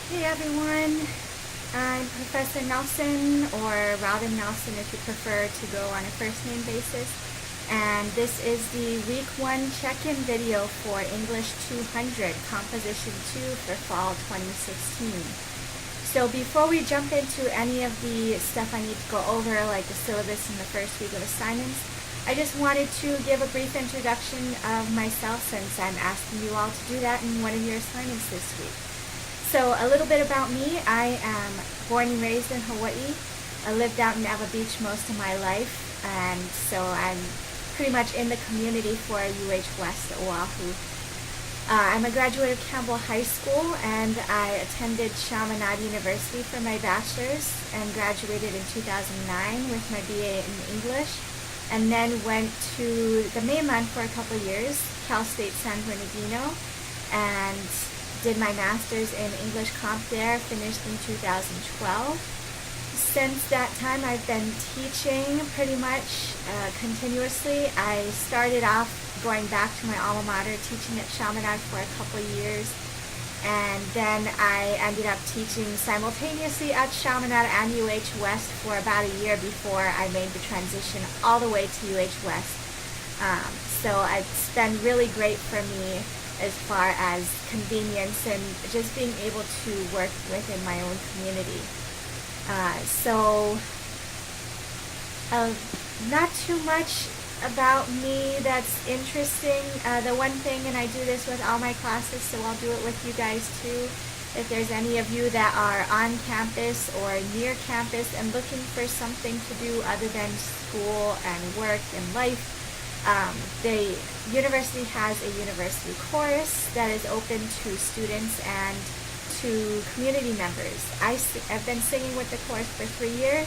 Hey everyone, I'm Professor Nelson, or Robin Nelson if you prefer to go on a first name basis, and this is the week 1 check-in video for English 200, Composition 2 for Fall 2016. So before we jump into any of the stuff I need to go over, like the syllabus and the first week of assignments, I just wanted to give a brief introduction of myself since I'm asking you all to do that in one of your assignments this week. So a little bit about me. I am born and raised in Hawaii. I lived out in Ava Beach most of my life, and so I'm pretty much in the community for UH West Oahu. I'm a graduate of Campbell High School, and I attended Chaminade University for my bachelor's and graduated in 2009 with my BA in English, and then went to the mainland for a couple years, Cal State San Bernardino, and did my master's in English Comp there, finished in 2012. Since that time I've been teaching pretty much continuously. I started off going back to my alma mater, teaching at Chaminade for a couple of years, and then I ended up teaching simultaneously at Chaminade and UH West for about a year before I made the transition all the way to UH West. So it's been really great for me as far as convenience and just being able to work within my own community. Not too much about me that's interesting. The one thing, and I do this with all my classes, so I'll do it with you guys too. If there's any of you that are on campus or near campus and looking for something to do other than school and work and life, the university has a university chorus that is open to students and to community members. I've been singing with the chorus for 3 years.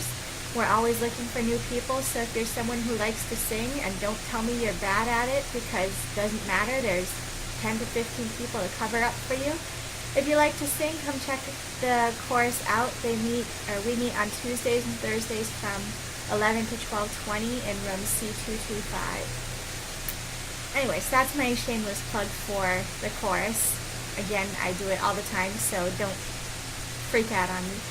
We're always looking for new people, so if there's someone who likes to sing, and don't tell me you're bad at it, because it doesn't matter, there's 10 to 15 people to cover up for you. If you like to sing, come check the chorus out. We meet on Tuesdays and Thursdays from 11 to 12:20 in room C225. Anyways, that's my shameless plug for the chorus. Again, I do it all the time, so don't freak out on me.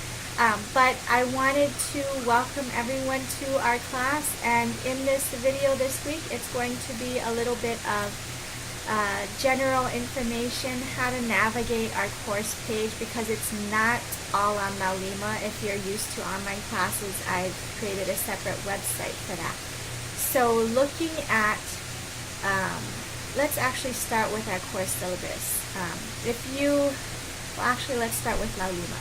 But I wanted to welcome everyone to our class, and in this video this week, it's going to be a little bit of general information, how to navigate our course page, because it's not all on Laulima. If you're used to online classes, I've created a separate website for that. So looking at let's actually start with our course syllabus. Let's start with Laulima.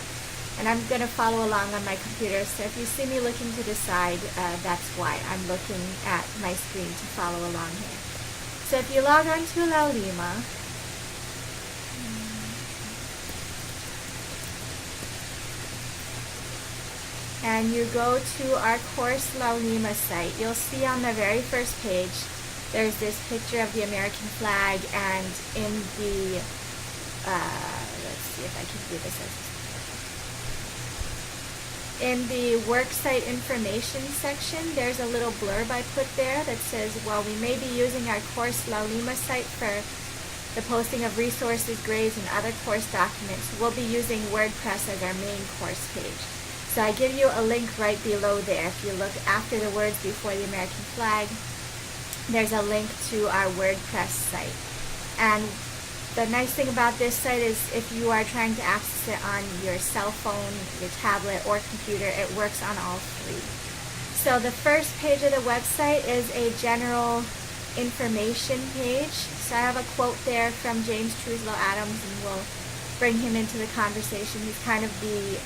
And I'm going to follow along on my computer, so if you see me looking to the side, that's why I'm looking at my screen to follow along here. So if you log on to Laulima, and you go to our course Laulima site, you'll see on the very first page there's this picture of the American flag, and in the, let's see if I can do this. In the worksite information section, there's a little blurb I put there that says, well, we may be using our course Laulima site for the posting of resources, grades, and other course documents. We'll be using WordPress as our main course page. So I give you a link right below there. If you look after the words before the American flag, there's a link to our WordPress site. And the nice thing about this site is if you are trying to access it on your cell phone, your tablet, or computer, it works on all three. So the first page of the website is a general information page. So I have a quote there from James Truslow Adams, and we'll bring him into the conversation. He's kind of the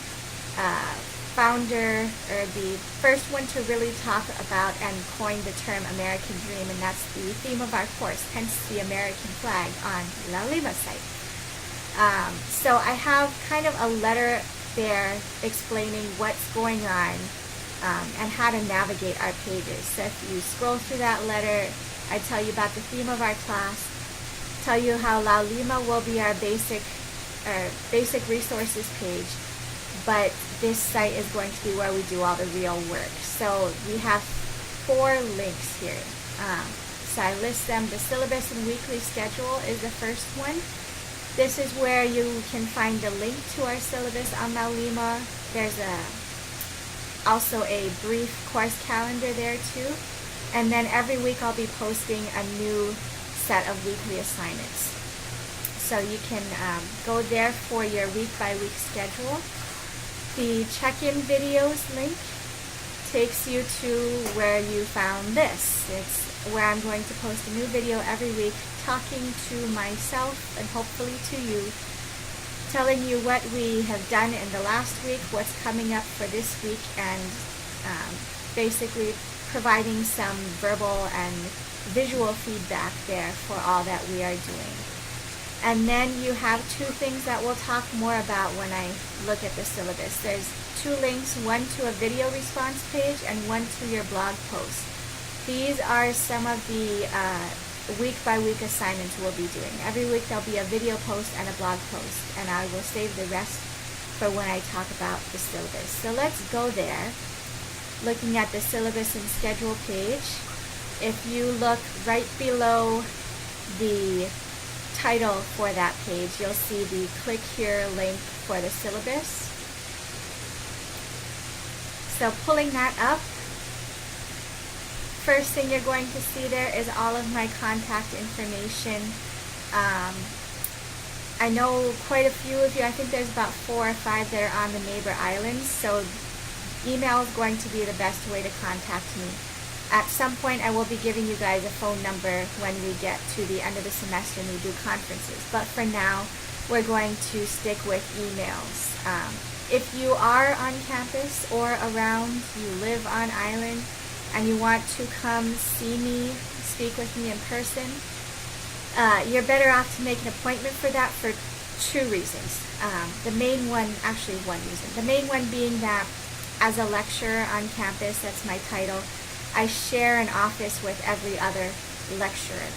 founder, or the first one to really talk about and coin the term American Dream, and that's the theme of our course, hence the American flag on Laulima site. So I have kind of a letter there explaining what's going on and how to navigate our pages. So if you scroll through that letter, I tell you about the theme of our class, tell you how Laulima will be our basic resources page, but this site is going to be where we do all the real work. So we have 4 links here. So I list them. The syllabus and weekly schedule is the first one. This is where you can find the link to our syllabus on Maulima. There's also a brief course calendar there too. And then every week I'll be posting a new set of weekly assignments. So you can go there for your week-by-week schedule. The check-in videos link takes you to where you found this. It's where I'm going to post a new video every week, talking to myself and hopefully to you, telling you what we have done in the last week, what's coming up for this week, and basically providing some verbal and visual feedback there for all that we are doing. And then you have two things that we'll talk more about when I look at the syllabus. There's two links, one to a video response page and one to your blog post. These are some of the week-by-week assignments we'll be doing. Every week there'll be a video post and a blog post, and I will save the rest for when I talk about the syllabus. So let's go there. Looking at the syllabus and schedule page, if you look right below the title for that page, you'll see the click here link for the syllabus. So pulling that up, first thing you're going to see there is all of my contact information. I know quite a few of you, I think there's about 4 or 5 that are on the neighbor islands, so email is going to be the best way to contact me. At some point I will be giving you guys a phone number when we get to the end of the semester and we do conferences, but for now we're going to stick with emails. If you are on campus or around, you live on island, and you want to come see me, speak with me in person, you're better off to make an appointment for that for 2 reasons. The main one, actually one reason. The main one being that as a lecturer on campus, that's my title, I share an office with every other lecturer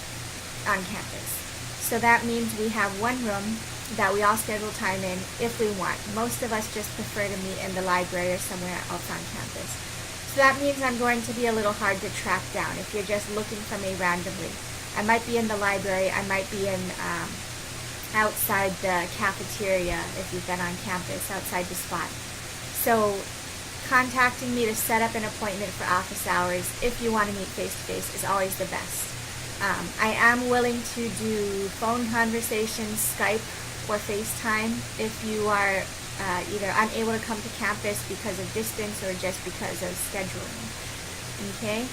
on campus. So that means we have one room that we all schedule time in if we want. Most of us just prefer to meet in the library or somewhere else on campus. So that means I'm going to be a little hard to track down if you're just looking for me randomly. I might be in the library, I might be in outside the cafeteria if you've been on campus, outside the spot. So contacting me to set up an appointment for office hours if you want to meet face-to-face is always the best. I am willing to do phone conversations, Skype, or FaceTime if you are either unable to come to campus because of distance or just because of scheduling. Okay?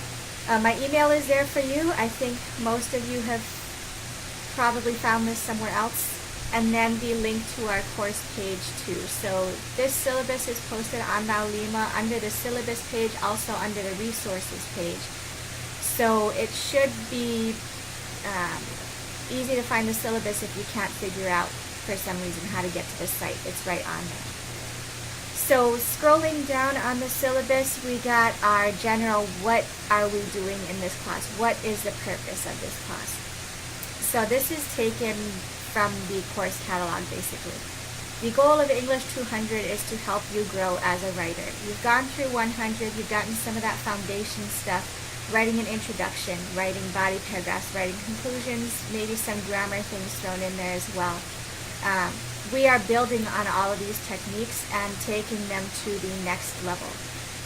My email is there for you. I think most of you have probably found this somewhere else. And then the link to our course page too. So this syllabus is posted on Maulima under the syllabus page, also under the resources page. So it should be easy to find the syllabus if you can't figure out for some reason how to get to the site. It's right on there. So scrolling down on the syllabus, we got our general, what are we doing in this class? What is the purpose of this class? So this is taken from the course catalog, basically. The goal of English 200 is to help you grow as a writer. You've gone through 100, you've gotten some of that foundation stuff, writing an introduction, writing body paragraphs, writing conclusions, maybe some grammar things thrown in there as well. We are building on all of these techniques and taking them to the next level.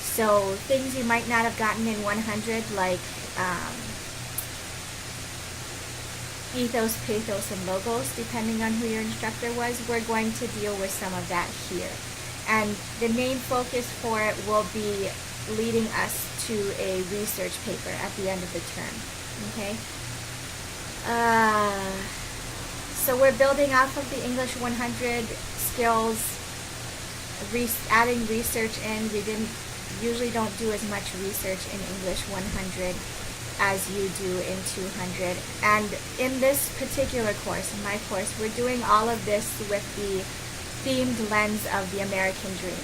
So things you might not have gotten in 100, like ethos, pathos, and logos, depending on who your instructor was, we're going to deal with some of that here. And the main focus for it will be leading us to a research paper at the end of the term. Okay? So we're building off of the English 100 skills, adding research in. We usually don't do as much research in English 100 as you do in 200. And in this particular course, in my course, we're doing all of this with the themed lens of the American dream.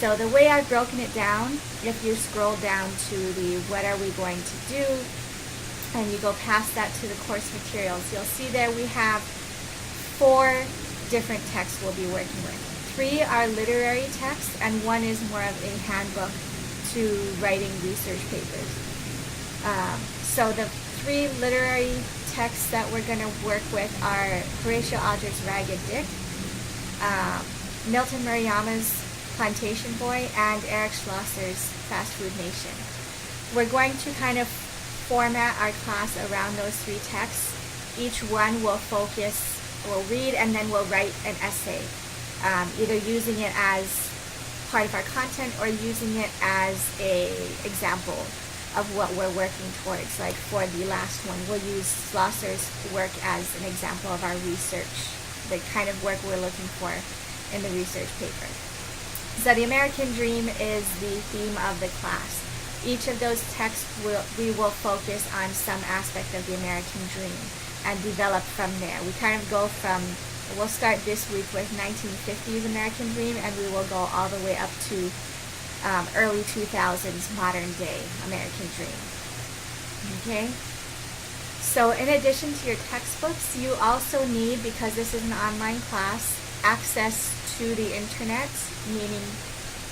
So the way I've broken it down, if you scroll down to the what are we going to do, and you go past that to the course materials, you'll see there we have 4 different texts we'll be working with. 3 are literary texts, and 1 is more of a handbook to writing research papers. So the 3 literary texts that we're going to work with are Horatio Alger's Ragged Dick, Milton Murayama's Plantation Boy, and Eric Schlosser's Fast Food Nation. We're going to kind of format our class around those three texts. Each one will focus, we'll read, and then we'll write an essay, either using it as part of our content or using it as a example of what we're working towards. Like for the last one, we'll use Schlosser's work as an example of our research, the kind of work we're looking for in the research paper. So the American Dream is the theme of the class. Each of those texts we will focus on some aspect of the American Dream and develop from there. We kind of go from, we'll start this week with 1950s American Dream, and we will go all the way up to early 2000s modern day American Dream. Okay? So in addition to your textbooks, you also need, because this is an online class, access to the internet, meaning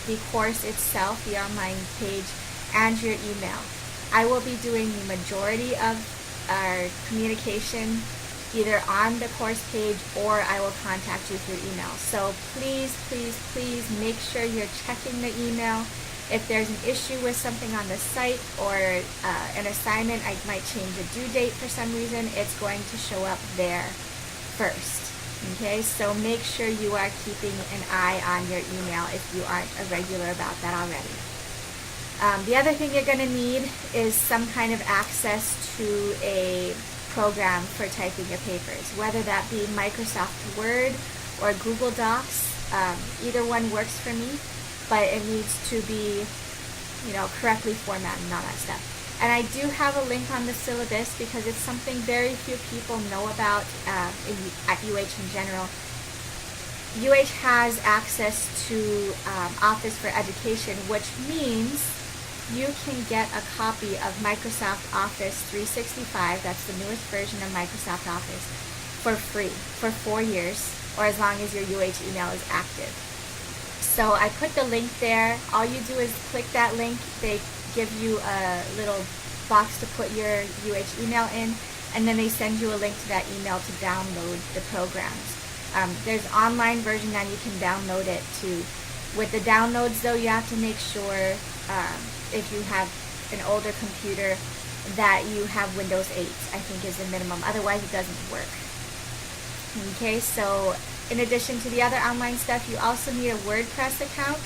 the course itself, the online page, and your email. I will be doing the majority of our communication either on the course page, or I will contact you through email. So please, please, please make sure you're checking the email. If there's an issue with something on the site or an assignment, I might change a due date for some reason, it's going to show up there first. Okay, so make sure you are keeping an eye on your email if you aren't a regular about that already. The other thing you're going to need is some kind of access to a program for typing your papers, whether that be Microsoft Word or Google Docs. Either one works for me, but it needs to be, correctly formatted and all that stuff. And I do have a link on the syllabus because it's something very few people know about at UH in general. UH has access to Office for Education, which means you can get a copy of Microsoft Office 365, that's the newest version of Microsoft Office, for free for 4 years, or as long as your UH email is active. So I put the link there. All you do is click that link. They give you a little box to put your UH email in, and then they send you a link to that email to download the programs. There's an online version and you can download it too. With the downloads though, you have to make sure if you have an older computer that you have Windows 8, I think is the minimum. Otherwise it doesn't work. Okay, so in addition to the other online stuff, you also need a WordPress account.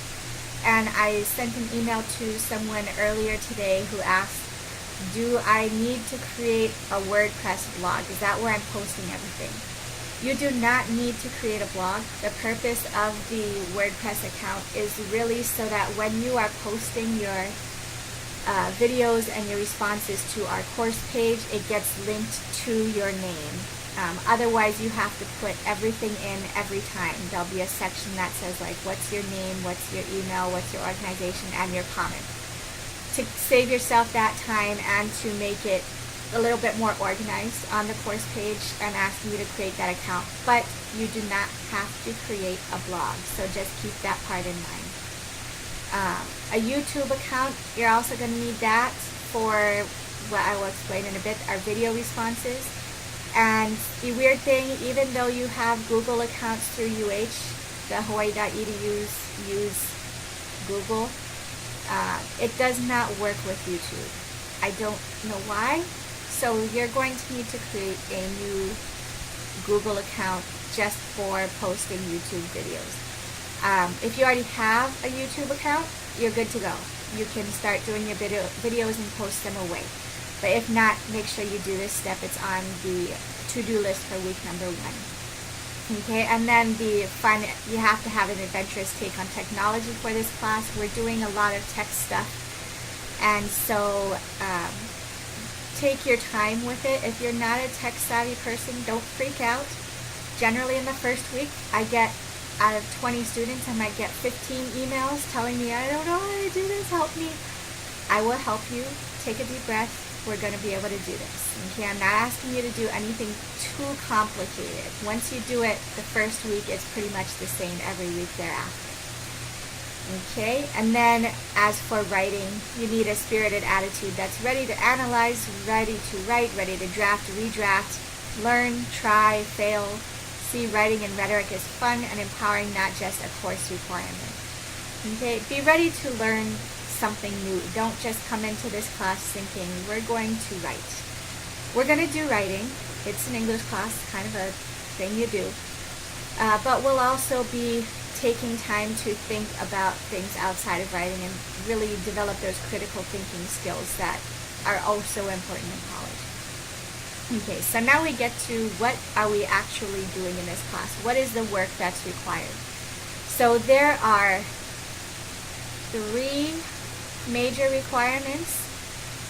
And I sent an email to someone earlier today who asked, do I need to create a WordPress blog? Is that where I'm posting everything? You do not need to create a blog. The purpose of the WordPress account is really so that when you are posting your videos and your responses to our course page, it gets linked to your name. Otherwise, you have to put everything in every time. There'll be a section that says like, what's your name, what's your email, what's your organization, and your comment. To save yourself that time and to make it a little bit more organized on the course page, I'm asking you to create that account. But you do not have to create a blog, so just keep that part in mind. A YouTube account, you're also going to need that for what I will explain in a bit, our video responses. And the weird thing, even though you have Google accounts through UH, the Hawaii.edu's use Google, it does not work with YouTube. I don't know why. So you're going to need to create a new Google account just for posting YouTube videos. If you already have a YouTube account, you're good to go. You can start doing your videos and post them away. But if not, make sure you do this step. It's on the to-do list for week number 1. Okay, and then you have to have an adventurous take on technology for this class. We're doing a lot of tech stuff. And so take your time with it. If you're not a tech-savvy person, don't freak out. Generally in the first week, I get, out of 20 students, I might get 15 emails telling me, I don't know how to do this, help me. I will help you. Take a deep breath. We're going to be able to do this. Okay, I'm not asking you to do anything too complicated. Once you do it the first week, it's pretty much the same every week thereafter. Okay, and then as for writing, you need a spirited attitude that's ready to analyze, ready to write, ready to draft, redraft, learn, try, fail. See, writing and rhetoric is fun and empowering, not just a course requirement. Okay, be ready to learn something new. Don't just come into this class thinking we're going to write. We're going to do writing. It's an English class, kind of a thing you do. But we'll also be taking time to think about things outside of writing and really develop those critical thinking skills that are also important in college. Okay, so now we get to what are we actually doing in this class? What is the work that's required? So there are 3 major requirements.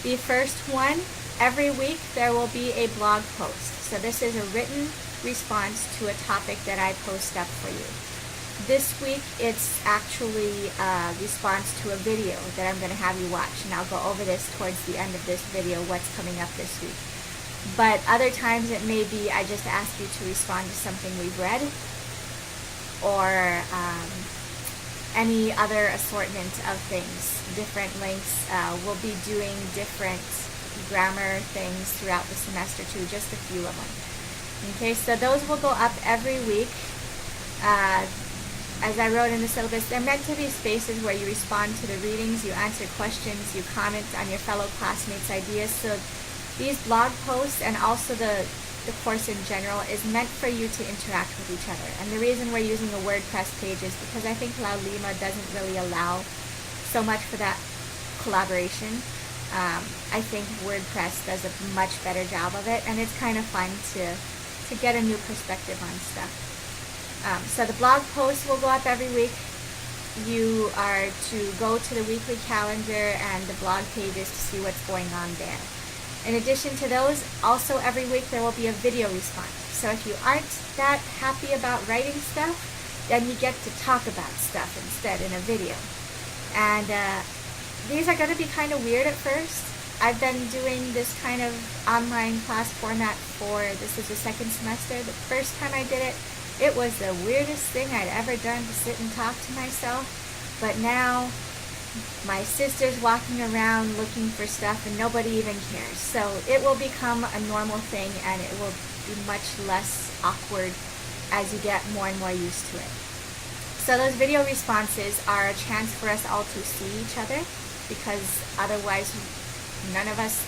The first one, every week there will be a blog post. So this is a written response to a topic that I post up for you. This week it's actually a response to a video that I'm going to have you watch, and I'll go over this towards the end of this video, what's coming up this week. But other times it may be I just ask you to respond to something we've read, or any other assortment of things, different links. We'll be doing different grammar things throughout the semester too, just a few of them. Okay, so those will go up every week. As I wrote in the syllabus, they're meant to be spaces where you respond to the readings, you answer questions, you comment on your fellow classmates' ideas. So these blog posts and also the course in general is meant for you to interact with each other. And the reason we're using a WordPress page is because I think La Lima doesn't really allow so much for that collaboration. I think WordPress does a much better job of it, and it's kind of fun to get a new perspective on stuff. So the blog posts will go up every week. You are to go to the weekly calendar and the blog pages to see what's going on there. In addition to those, also every week there will be a video response. So if you aren't that happy about writing stuff, then you get to talk about stuff instead in a video. And these are going to be kind of weird at first. I've been doing this kind of online class format this is the second semester. The first time I did it, it was the weirdest thing I'd ever done to sit and talk to myself. But now my sister's walking around looking for stuff and nobody even cares. So it will become a normal thing, and it will be much less awkward as you get more and more used to it. So those video responses are a chance for us all to see each other, because otherwise none of us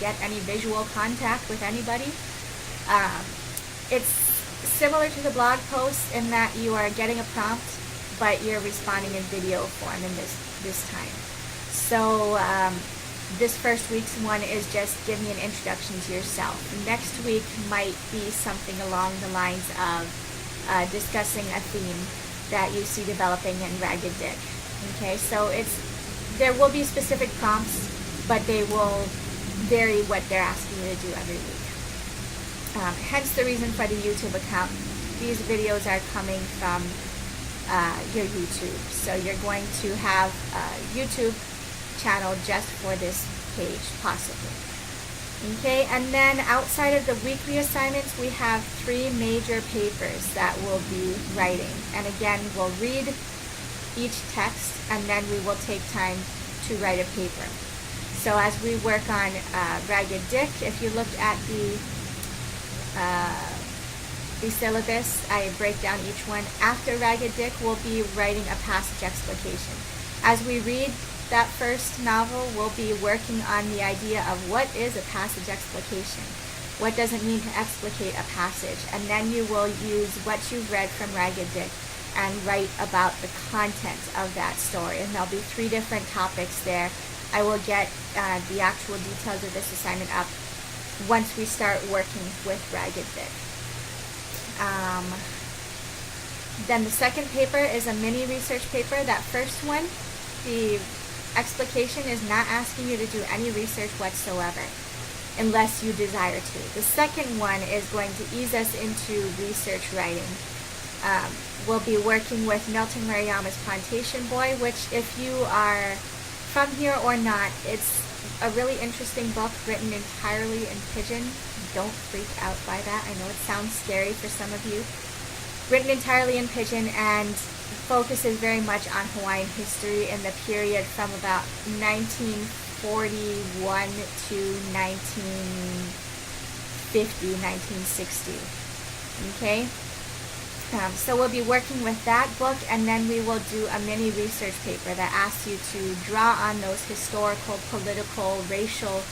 get any visual contact with anybody. It's similar to the blog post in that you are getting a prompt, but you're responding in video form in this time. So this first week's one is just give me an introduction to yourself. Next week might be something along the lines of discussing a theme that you see developing in Ragged Dick. Okay, so there will be specific prompts, but they will vary what they're asking you to do every week. Hence the reason for the YouTube account. These videos are coming from your YouTube. So you're going to have a YouTube channel just for this page, possibly. Okay, and then outside of the weekly assignments, we have 3 major papers that we'll be writing. And again, we'll read each text, and then we will take time to write a paper. So as we work on Ragged Dick, if you looked at the syllabus, I break down each one. After Ragged Dick, we'll be writing a passage explication. As we read that first novel, we'll be working on the idea of what is a passage explication. What does it mean to explicate a passage? And then you will use what you've read from Ragged Dick and write about the content of that story. And there'll be 3 different topics there. I will get the actual details of this assignment up once we start working with Ragged Dick. Then the second paper is a mini research paper. That first one, the explication is not asking you to do any research whatsoever unless you desire to. The second one is going to ease us into research writing. We'll be working with Milton Maruyama's Plantation Boy, which if you are from here or not, it's a really interesting book written entirely in Pidgin. Don't freak out by that. I know it sounds scary for some of you. Written entirely in Pidgin, and focuses very much on Hawaiian history in the period from about 1941 to 1950, 1960. Okay? So we'll be working with that book, and then we will do a mini research paper that asks you to draw on those historical, political, racial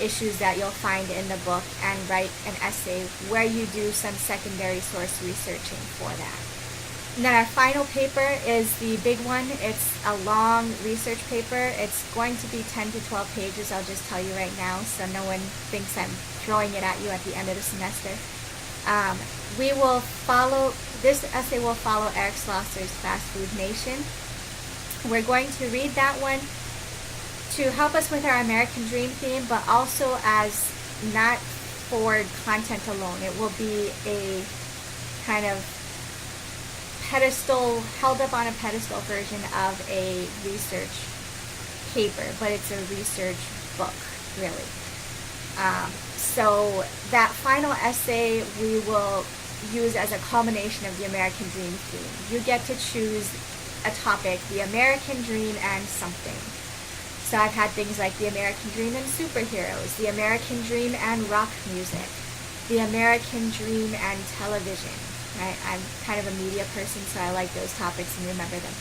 issues that you'll find in the book and write an essay where you do some secondary source researching for that. And then our final paper is the big one. It's a long research paper. It's going to be 10 to 12 pages, I'll just tell you right now, so no one thinks I'm throwing it at you at the end of the semester. This essay will follow Eric Schlosser's Fast Food Nation. We're going to read that one to help us with our American Dream theme, but also as not for content alone. It will be a kind of pedestal, held up on a pedestal version of a research paper, but it's a research book, really. So that final essay we will use as a culmination of the American Dream theme. You get to choose a topic, the American Dream and something. So I've had things like the American Dream and superheroes, the American Dream and rock music, the American Dream and television. Right? I'm kind of a media person, so I like those topics and remember them.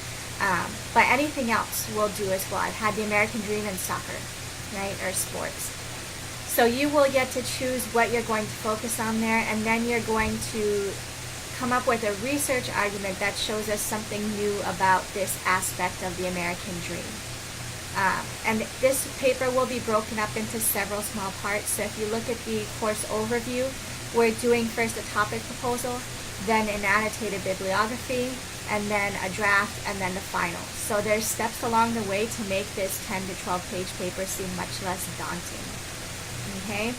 But anything else we'll do as well. I've had the American Dream and soccer, right, or sports. So you will get to choose what you're going to focus on there, and then you're going to come up with a research argument that shows us something new about this aspect of the American dream. And this paper will be broken up into several small parts. So if you look at the course overview, we're doing first a topic proposal, then an annotated bibliography, and then a draft, and then the final. So there's steps along the way to make this 10 to 12 page paper seem much less daunting. Okay?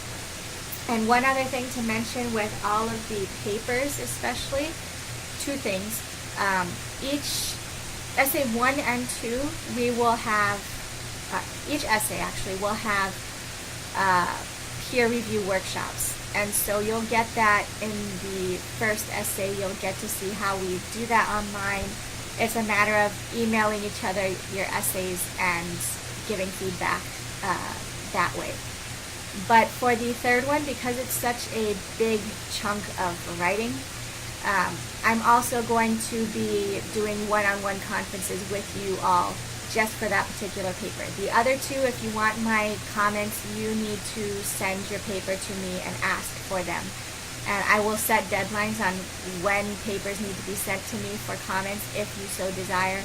And one other thing to mention with all of the papers especially, two things. Each essay 1 and 2, we will have, each essay actually will have peer review workshops. And so you'll get that in the first essay. You'll get to see how we do that online. It's a matter of emailing each other your essays and giving feedback that way. But for the third one, because it's such a big chunk of writing, I'm also going to be doing one-on-one conferences with you all just for that particular paper. The other two, if you want my comments, you need to send your paper to me and ask for them. And I will set deadlines on when papers need to be sent to me for comments if you so desire.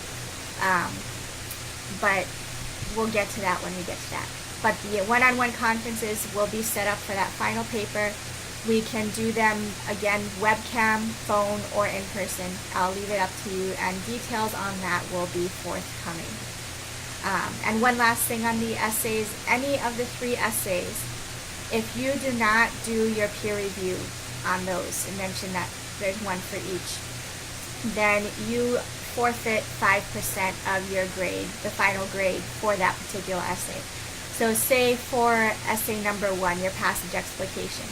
But we'll get to that when we get to that. But the one-on-one conferences will be set up for that final paper. We can do them, again, webcam, phone, or in person. I'll leave it up to you, and details on that will be forthcoming. And one last thing on the essays, any of the 3 essays, if you do not do your peer review on those, and mention that there's one for each, then you forfeit 5% of your grade, the final grade for that particular essay. So say for essay number 1, your passage explication.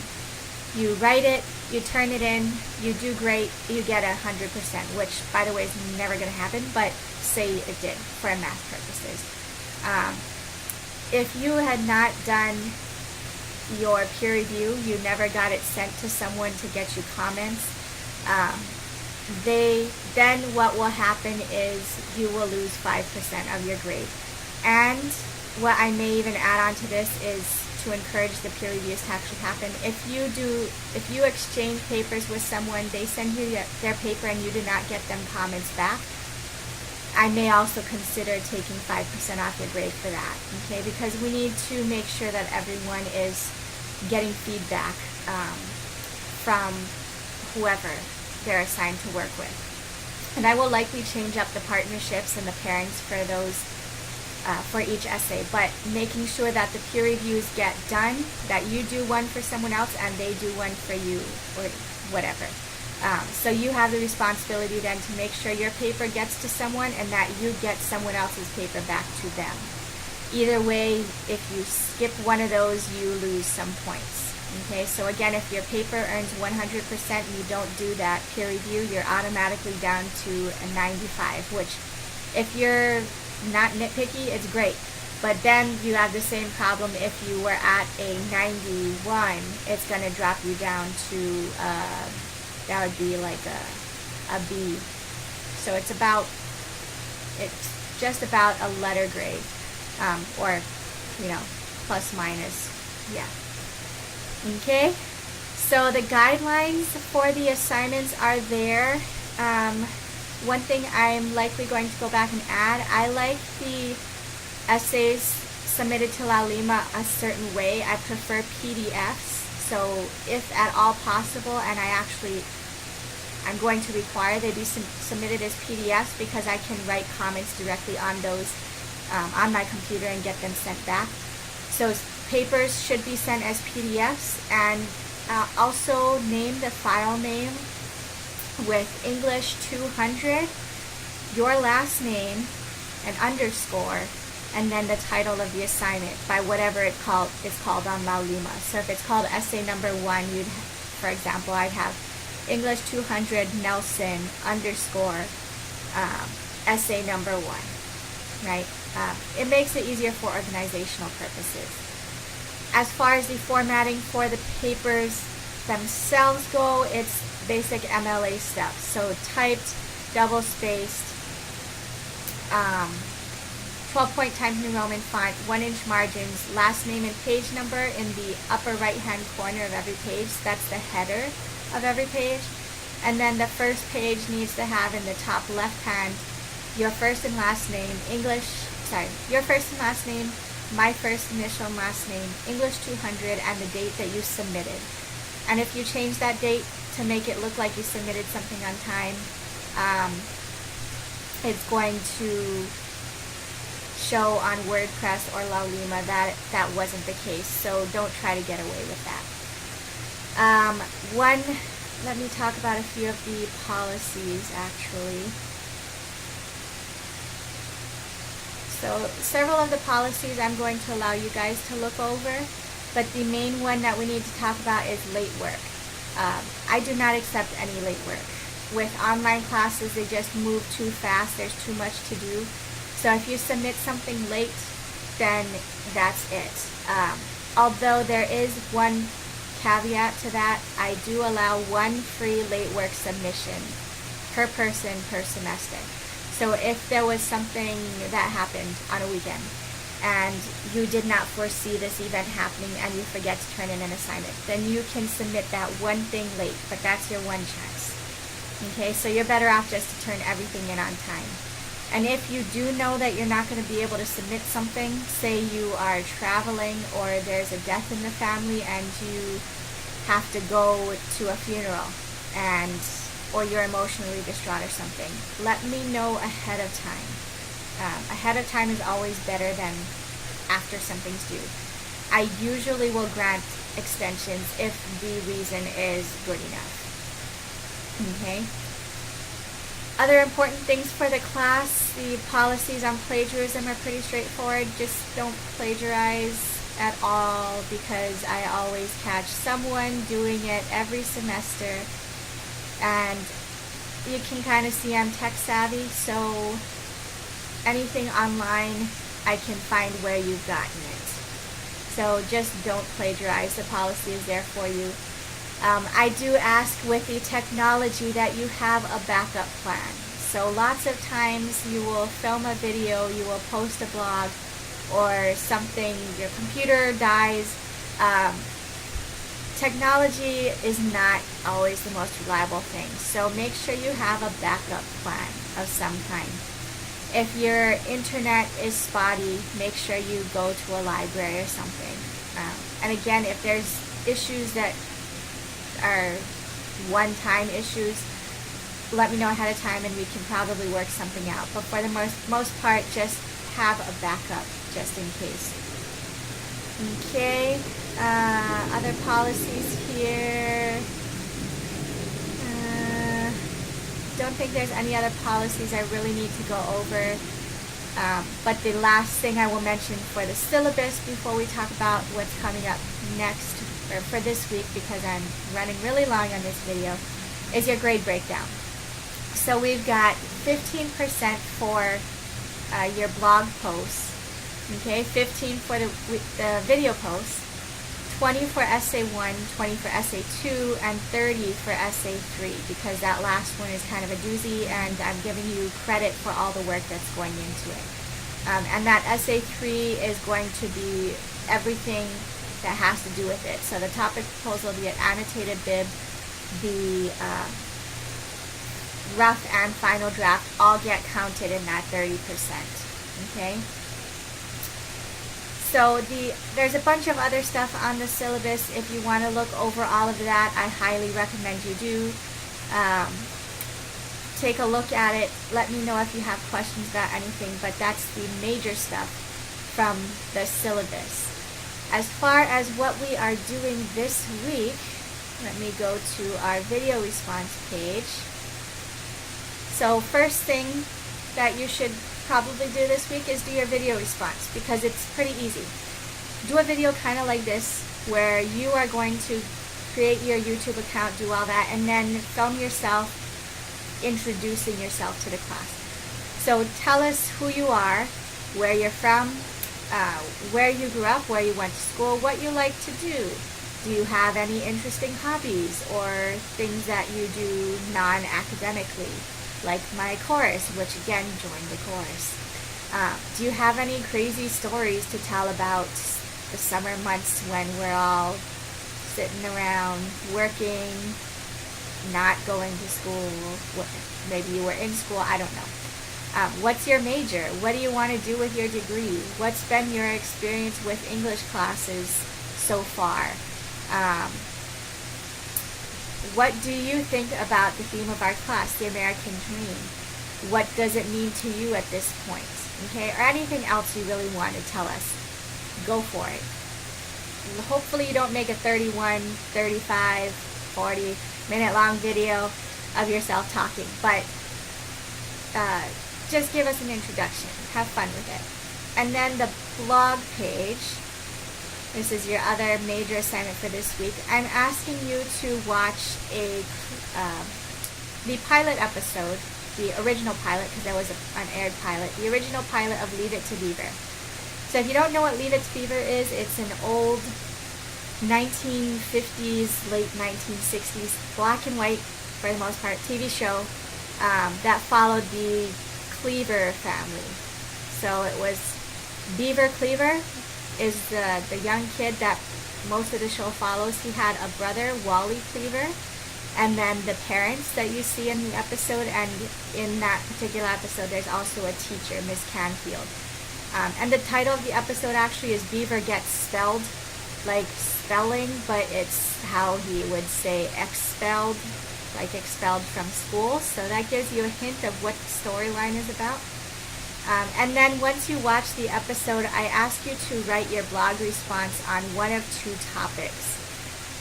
You write it, you turn it in, you do great, you get 100%, which, by the way, is never going to happen, but say it did for math purposes. If you had not done your peer review, you never got it sent to someone to get you comments, then what will happen is you will lose 5% of your grade. And what I may even add on to this is to encourage the peer reviews to actually happen. If you exchange papers with someone, they send you their paper and you do not get them comments back, I may also consider taking 5% off your grade for that, okay? Because we need to make sure that everyone is getting feedback from whoever they're assigned to work with. And I will likely change up the partnerships and the pairings for those for each essay, but making sure that the peer reviews get done, that you do one for someone else and they do one for you, or whatever. So you have the responsibility then to make sure your paper gets to someone and that you get someone else's paper back to them. Either way, if you skip one of those, you lose some points, Okay, so again, if your paper earns 100% and you don't do that peer review, you're automatically down to a 95, which if you're not nitpicky, it's great. But then you have the same problem if you were at a 91, it's going to drop you down to, that would be like a B. So it's just about a letter grade, or, plus minus, yeah. Okay, so the guidelines for the assignments are there. One thing I'm likely going to go back and add, I like the essays submitted to La Lima a certain way. I prefer PDFs, so if at all possible, and I'm going to require they be submitted as PDFs because I can write comments directly on those on my computer and get them sent back. So papers should be sent as PDFs, and also name the file name with English 200, your last name, an underscore, and then the title of the assignment by whatever it's called on La Lima. So if it's called essay number 1, for example, I'd have English 200 Nelson underscore essay number 1, right? It makes it easier for organizational purposes. As far as the formatting for the papers themselves go, it's basic MLA stuff. So typed, double-spaced, 12-point Times New Roman font, 1-inch margins, last name and page number in the upper right-hand corner of every page. That's the header of every page. And then the first page needs to have in the top left-hand your first and last name, your first and last name, my first initial and last name, English 200, and the date that you submitted. And if you change that date to make it look like you submitted something on time, it's going to show on WordPress or La Lima that that wasn't the case. So don't try to get away with that. Let me talk about a few of the policies actually. So several of the policies I'm going to allow you guys to look over, but the main one that we need to talk about is late work. I do not accept any late work. With online classes, they just move too fast. There's too much to do. So if you submit something late, then that's it. Although there is one caveat to that, I do allow one free late work submission per person per semester. So if there was something that happened on a weekend and you did not foresee this event happening and you forget to turn in an assignment, then you can submit that one thing late, but that's your one chance. Okay, so you're better off just to turn everything in on time. And if you do know that you're not going to be able to submit something, say you are traveling or there's a death in the family and you have to go to a funeral or you're emotionally distraught or something, let me know ahead of time. Ahead of time is always better than after something's due. I usually will grant extensions if the reason is good enough. Okay. Other important things for the class, the policies on plagiarism are pretty straightforward. Just don't plagiarize at all because I always catch someone doing it every semester. And you can kind of see I'm tech savvy, so anything online I can find where you've gotten it. So just don't plagiarize. The policy is there for you. I do ask with the technology that you have a backup plan. So lots of times you will film a video, you will post a blog or something, your computer dies. Technology is not always the most reliable thing. So make sure you have a backup plan of some kind. If your internet is spotty, make sure you go to a library or something. And again, if there's issues that are one-time issues, let me know ahead of time and we can probably work something out. But for the most part, just have a backup just in case. Okay, other policies here. Don't think there's any other policies I really need to go over. But the last thing I will mention for the syllabus before we talk about what's coming up next or for this week, because I'm running really long on this video, is your grade breakdown. So we've got 15% for your blog posts, okay, 15 for the video posts, 20 for essay 1, 20 for essay 2, and 30 for essay 3, because that last one is kind of a doozy, and I'm giving you credit for all the work that's going into it. And that essay 3 is going to be everything that has to do with it. So the topic proposal, the annotated bib, the rough and final draft all get counted in that 30%. Okay? So there's a bunch of other stuff on the syllabus. If you want to look over all of that, I highly recommend you do. Take a look at it. Let me know if you have questions about anything, but that's the major stuff from the syllabus. As far as what we are doing this week, let me go to our video response page. So first thing that you should probably do this week is do your video response, because it's pretty easy. Do a video kind of like this, where you are going to create your YouTube account, do all that, and then film yourself introducing yourself to the class. So tell us who you are, where you're from, where you grew up, where you went to school, what you like to do. Do you have any interesting hobbies or things that you do non-academically, like my chorus, which again, join the chorus. Do you have any crazy stories to tell about the summer months when we're all sitting around working, not going to school? Maybe you were in school, I don't know. What's your major? What do you want to do with your degree? What's been your experience with English classes so far? What do you think about the theme of our class, the American Dream? What does it mean to you at this point? Okay, or anything else you really want to tell us. Go for it. Hopefully you don't make a 31, 35, 40 minute long video of yourself talking, but just give us an introduction. Have fun with it. And then the blog page. This is your other major assignment for this week. I'm asking you to watch the pilot episode, the original pilot, because there was an unaired pilot, the original pilot of Leave It to Beaver. So if you don't know what Leave It to Beaver is, it's an old 1950s, late 1960s, black and white, for the most part, TV show that followed the Cleaver family. So it was Beaver Cleaver is the young kid that most of the show follows. He had a brother, Wally Cleaver, and then the parents that you see in the episode, and in that particular episode there's also a teacher, Miss Canfield. And the title of the episode actually is Beaver Gets Spelled, like spelling, but it's how he would say expelled, like expelled from school. So that gives you a hint of what the storyline is about. And then once you watch the episode, I ask you to write your blog response on one of two topics.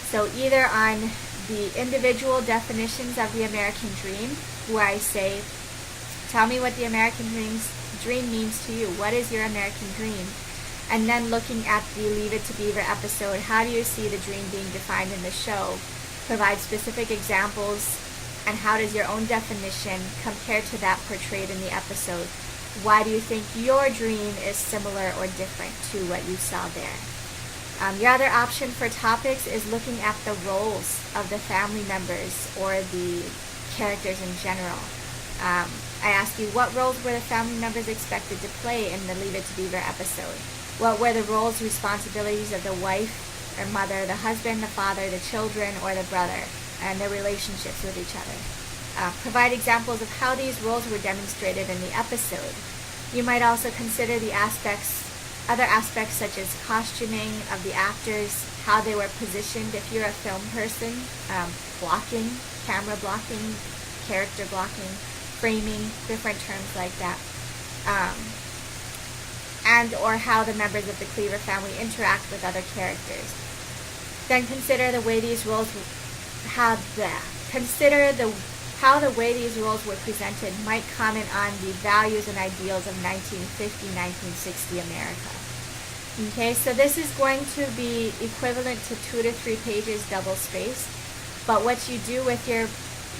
So either on the individual definitions of the American Dream, where I say, tell me what the American dream means to you. What is your American dream? And then looking at the Leave It to Beaver episode, how do you see the dream being defined in the show? Provide specific examples, and how does your own definition compare to that portrayed in the episode? Why do you think your dream is similar or different to what you saw there? Your other option for topics is looking at the roles of the family members or the characters in general. I ask you, what roles were the family members expected to play in the Leave It to Beaver episode? What were the roles, responsibilities of the wife or mother, the husband, the father, the children, or the brother, and their relationships with each other? Provide examples of how these roles were demonstrated in the episode. You might also consider the other aspects such as costuming of the actors, how they were positioned if you're a film person, blocking, camera blocking, character blocking, framing, different terms like that. And or how the members of the Cleaver family interact with other characters. Then consider the way these roles how the way these roles were presented might comment on the values and ideals of 1950-1960 America. Okay, so this is going to be equivalent to 2 to 3 pages double spaced. But what you do with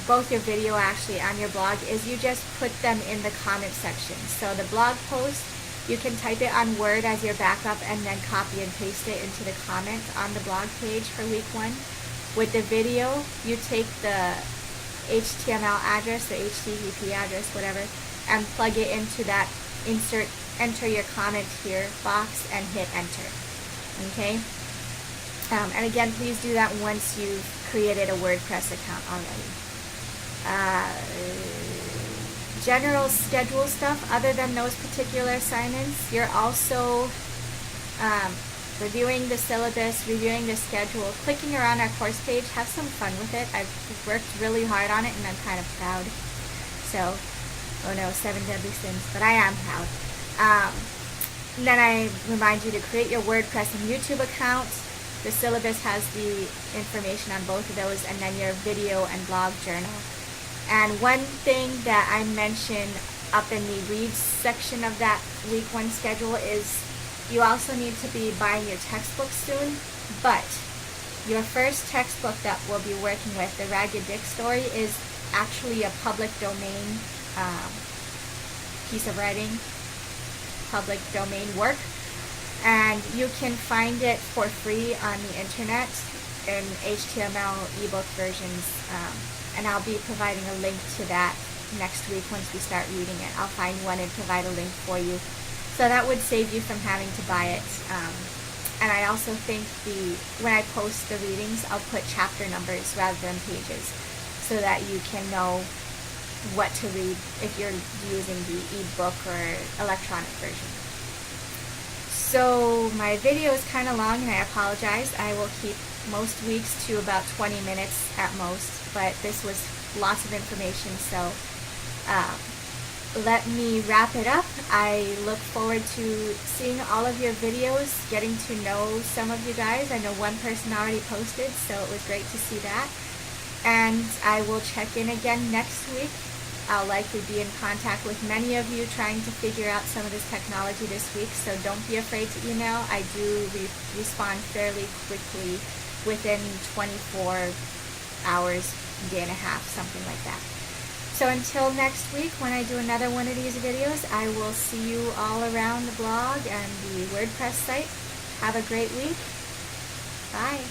both your video actually and your blog is you just put them in the comment section. So the blog post, you can type it on Word as your backup and then copy and paste it into the comment on the blog page for week 1. With the video, you take the HTML address, the HTTP address, whatever, and plug it into that enter your comment here box and hit enter. Okay? And again, please do that once you've created a WordPress account already. General schedule stuff, other than those particular assignments, you're also reviewing the syllabus, reviewing the schedule, clicking around our course page. Have some fun with it. I've worked really hard on it and I'm kind of proud. So, oh no, 7 deadly sins, but I am proud. And then I remind you to create your WordPress and YouTube account. The syllabus has the information on both of those, and then your video and blog journal. And one thing that I mentioned up in the reads section of that week 1 schedule is you also need to be buying your textbook soon, but your first textbook that we'll be working with, the Ragged Dick story, is actually a public domain piece of writing, public domain work, and you can find it for free on the internet in HTML ebook versions, and I'll be providing a link to that next week once we start reading it. I'll find one and provide a link for you, so that would save you from having to buy it. And I also think when I post the readings, I'll put chapter numbers rather than pages, so that you can know what to read if you're using the ebook or electronic version. So my video is kind of long and I apologize. I will keep most weeks to about 20 minutes at most, but this was lots of information, so let me wrap it up. I look forward to seeing all of your videos, getting to know some of you guys. I know one person already posted, so it was great to see that. And I will check in again next week. I'll likely be in contact with many of you trying to figure out some of this technology this week, so don't be afraid to email. I do respond fairly quickly, within 24 hours, day and a half, something like that. So until next week, when I do another one of these videos, I will see you all around the blog and the WordPress site. Have a great week. Bye.